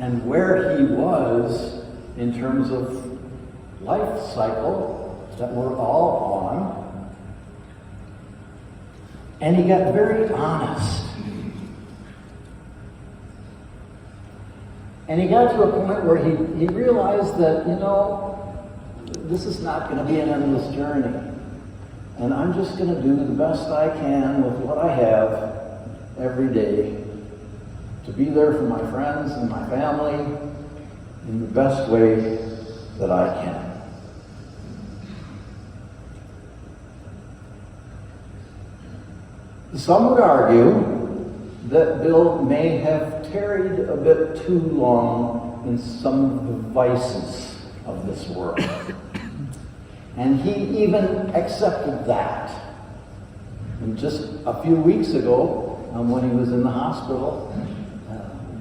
and where he was in terms of life cycle that we're all on. And he got very honest. And he got to a point where he realized that, this is not going to be an endless journey. And I'm just going to do the best I can with what I have every day to be there for my friends and my family in the best way that I can. Some would argue that Bill may have tarried a bit too long in some of the vices of this world. And he even accepted that. And just a few weeks ago, when he was in the hospital,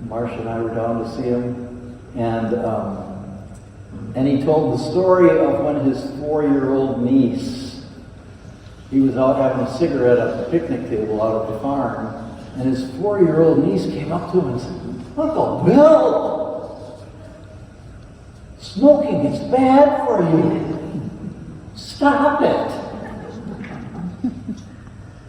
Marcia and I were down to see him, and he told the story of when his 4-year-old niece, he was out having a cigarette at the picnic table out at the farm, and his 4-year-old niece came up to him and said, "Uncle Bill, smoking is bad for you. Stop it."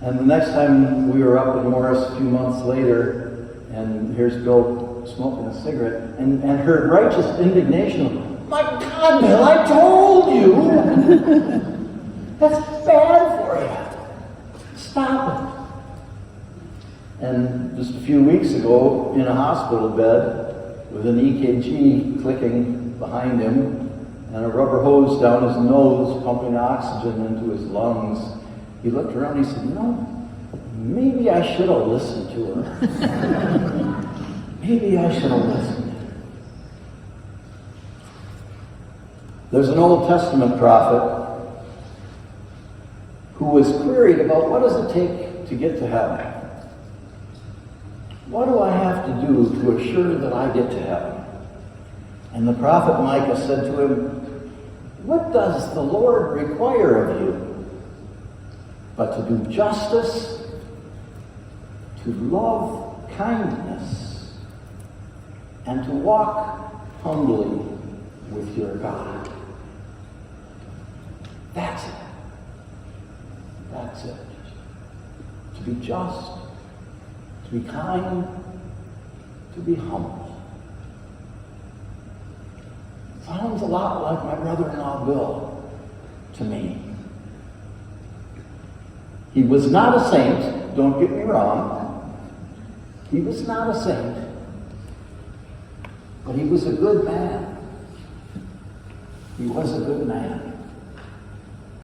And the next time we were up in Morris a few months later, and here's Bill smoking a cigarette, and her righteous indignation, "My God, Bill, I told you! That's bad for you. Stop it." And just a few weeks ago, in a hospital bed, with an EKG clicking behind him, and a rubber hose down his nose pumping oxygen into his lungs, he looked around and he said, maybe I should have listened to her. Maybe I should have listened. There's an Old Testament prophet who was queried about what does it take to get to heaven? What do I have to do to assure that I get to heaven? And the prophet Micah said to him, "What does the Lord require of you? But to do justice, to love kindness, and to walk humbly with your God." That's it. That's it. To be just, to be kind, to be humble. Sounds a lot like my brother-in-law Bill to me. He was not a saint, don't get me wrong. He was not a saint. But he was a good man. He was a good man.